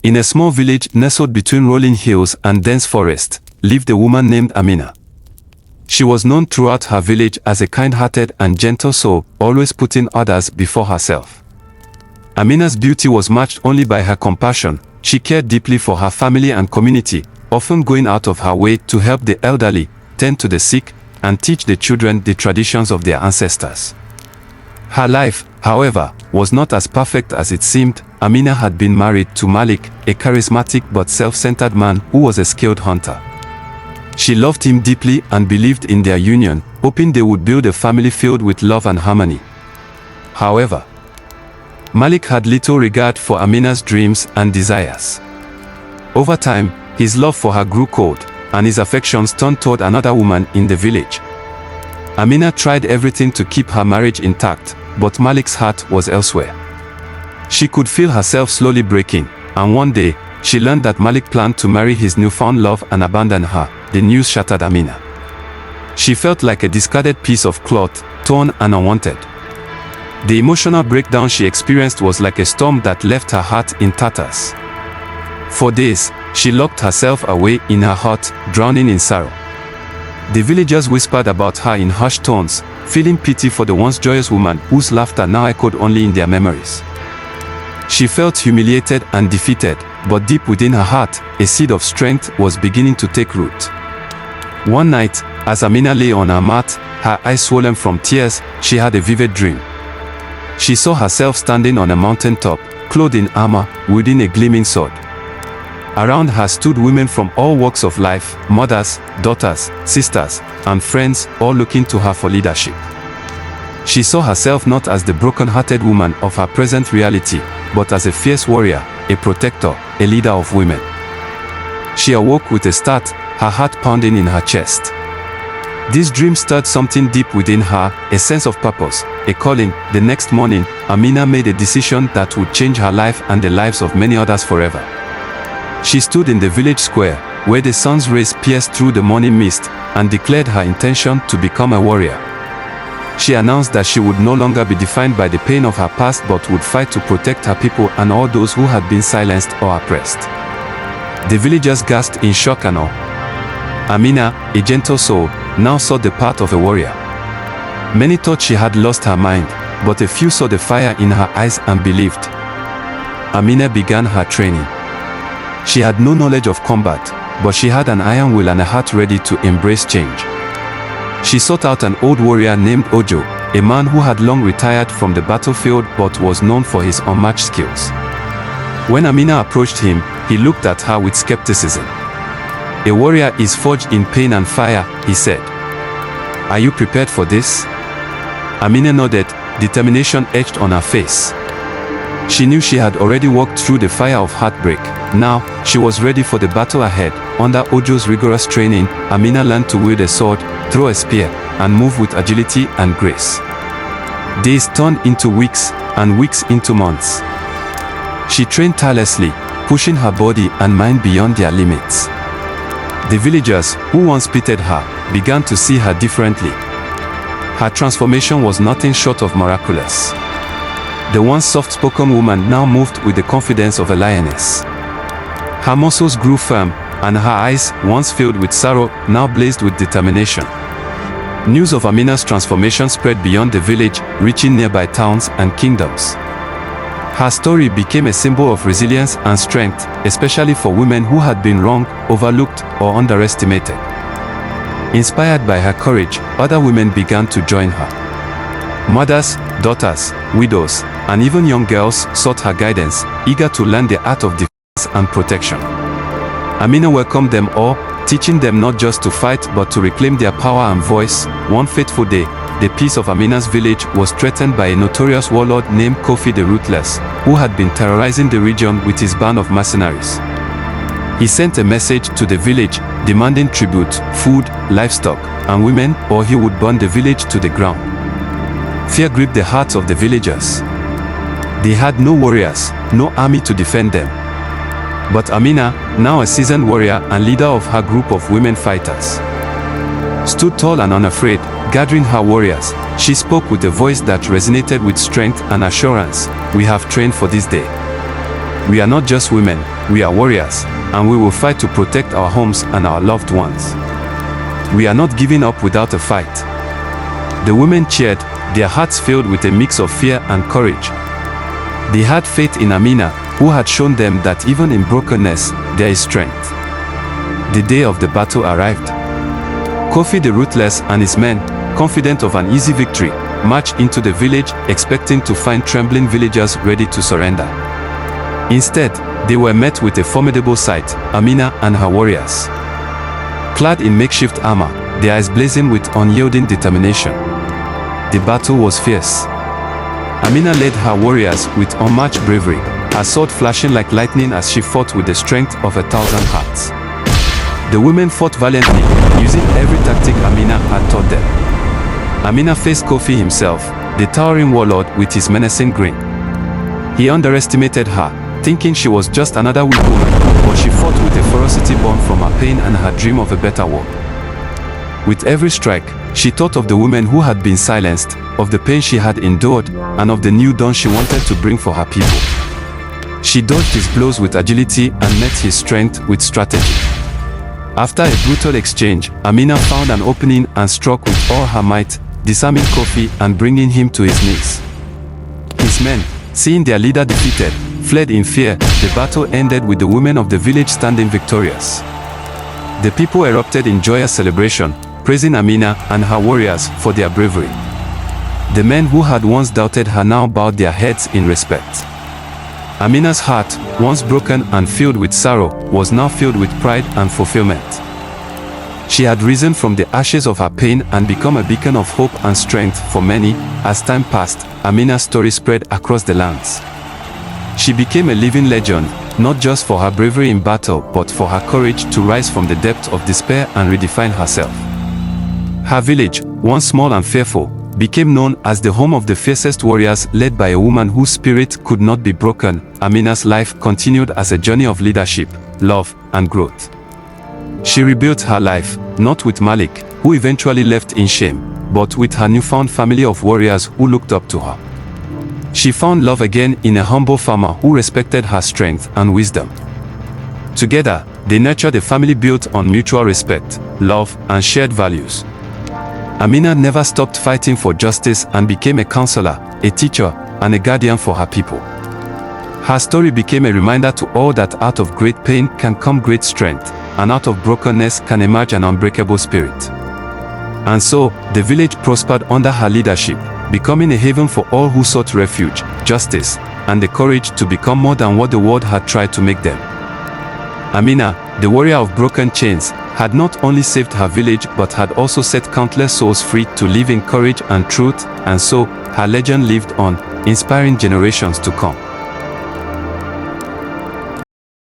In a small village nestled between rolling hills and dense forest, lived a woman named Amina. She was known throughout her village as a kind-hearted and gentle soul, always putting others before herself. Amina's beauty was matched only by her compassion. She cared deeply for her family and community, often going out of her way to help the elderly, tend to the sick, and teach the children the traditions of their ancestors. Her life, however, was not as perfect as it seemed. Amina had been married to Malik, a charismatic but self-centered man who was a skilled hunter. She loved him deeply and believed in their union, hoping they would build a family filled with love and harmony. However, Malik had little regard for Amina's dreams and desires. Over time, his love for her grew cold, and his affections turned toward another woman in the village. Amina tried everything to keep her marriage intact, but Malik's heart was elsewhere. She could feel herself slowly breaking, and one day, she learned that Malik planned to marry his newfound love and abandon her. The news shattered Amina. She felt like a discarded piece of cloth, torn and unwanted. The emotional breakdown she experienced was like a storm that left her heart in tatters. For days, she locked herself away in her hut, drowning in sorrow. The villagers whispered about her in hushed tones, feeling pity for the once joyous woman whose laughter now echoed only in their memories. She felt humiliated and defeated, but deep within her heart, a seed of strength was beginning to take root. One night, as Amina lay on her mat, her eyes swollen from tears, she had a vivid dream. She saw herself standing on a mountain top, clothed in armor, wielding a gleaming sword. Around her stood women from all walks of life, mothers, daughters, sisters, and friends, all looking to her for leadership. She saw herself not as the broken-hearted woman of her present reality, but as a fierce warrior, a protector, a leader of women. She awoke with a start, her heart pounding in her chest. This dream stirred something deep within her, a sense of purpose, a calling. The next morning, Amina made a decision that would change her life and the lives of many others forever. She stood in the village square, where the sun's rays pierced through the morning mist, and declared her intention to become a warrior. She announced that she would no longer be defined by the pain of her past but would fight to protect her people and all those who had been silenced or oppressed. The villagers gasped in shock and awe. Amina, a gentle soul, now saw the path of a warrior. Many thought she had lost her mind, but a few saw the fire in her eyes and believed. Amina began her training. She had no knowledge of combat, but she had an iron will and a heart ready to embrace change. She sought out an old warrior named Ojo, a man who had long retired from the battlefield but was known for his unmatched skills. When Amina approached him, he looked at her with skepticism. "A warrior is forged in pain and fire," he said. "Are you prepared for this?" Amina nodded, determination etched on her face. She knew she had already walked through the fire of heartbreak. Now, she was ready for the battle ahead. Under Ojo's rigorous training, Amina learned to wield a sword, throw a spear, and move with agility and grace. Days turned into weeks, and weeks into months. She trained tirelessly, pushing her body and mind beyond their limits. The villagers, who once pitied her, began to see her differently. Her transformation was nothing short of miraculous. The once soft-spoken woman now moved with the confidence of a lioness. Her muscles grew firm, and her eyes, once filled with sorrow, now blazed with determination. News of Amina's transformation spread beyond the village, reaching nearby towns and kingdoms. Her story became a symbol of resilience and strength, especially for women who had been wronged, overlooked, or underestimated. Inspired by her courage, other women began to join her. Mothers, daughters, widows, and even young girls sought her guidance, eager to learn the art of defense and protection. Amina welcomed them all, teaching them not just to fight but to reclaim their power and voice. One fateful day, the peace of Amina's village was threatened by a notorious warlord named Kofi the Ruthless, who had been terrorizing the region with his band of mercenaries. He sent a message to the village, demanding tribute, food, livestock, and women, or he would burn the village to the ground. Fear gripped the hearts of the villagers. They had no warriors, no army to defend them. But Amina, now a seasoned warrior and leader of her group of women fighters, stood tall and unafraid, gathering her warriors. She spoke with a voice that resonated with strength and assurance. "We have trained for this day. We are not just women, we are warriors, and we will fight to protect our homes and our loved ones. We are not giving up without a fight." The women cheered, their hearts filled with a mix of fear and courage. They had faith in Amina, who had shown them that even in brokenness, there is strength. The day of the battle arrived. Kofi the Ruthless and his men, confident of an easy victory, marched into the village, expecting to find trembling villagers ready to surrender. Instead, they were met with a formidable sight: Amina and her warriors. Clad in makeshift armor, their eyes blazing with unyielding determination. The battle was fierce. Amina led her warriors with unmatched bravery, her sword flashing like lightning as she fought with the strength of 1,000 hearts. The women fought valiantly, using every tactic Amina had taught them. Amina faced Kofi himself, the towering warlord, with his menacing grin. He underestimated her, thinking she was just another weak woman, but she fought with a ferocity born from her pain and her dream of a better world. With every strike, she thought of the women who had been silenced, of the pain she had endured, and of the new dawn she wanted to bring for her people. She dodged his blows with agility and met his strength with strategy. After a brutal exchange, Amina found an opening and struck with all her might, disarming Kofi and bringing him to his knees. His men, seeing their leader defeated, fled in fear. The battle ended with the women of the village standing victorious. The people erupted in joyous celebration, praising Amina and her warriors for their bravery. The men who had once doubted her now bowed their heads in respect. Amina's heart, once broken and filled with sorrow, was now filled with pride and fulfillment. She had risen from the ashes of her pain and become a beacon of hope and strength for many. As time passed, Amina's story spread across the lands. She became a living legend, not just for her bravery in battle, but for her courage to rise from the depths of despair and redefine herself. Her village, once small and fearful, became known as the home of the fiercest warriors, led by a woman whose spirit could not be broken. Amina's life continued as a journey of leadership, love, and growth. She rebuilt her life, not with Malik, who eventually left in shame, but with her newfound family of warriors who looked up to her. She found love again in a humble farmer who respected her strength and wisdom. Together, they nurtured a family built on mutual respect, love, and shared values. Amina never stopped fighting for justice and became a counselor, a teacher, and a guardian for her people. Her story became a reminder to all that out of great pain can come great strength, and out of brokenness can emerge an unbreakable spirit. And so, the village prospered under her leadership, becoming a haven for all who sought refuge, justice, and the courage to become more than what the world had tried to make them. Amina, the warrior of broken chains, had not only saved her village but had also set countless souls free to live in courage and truth, and so, her legend lived on, inspiring generations to come.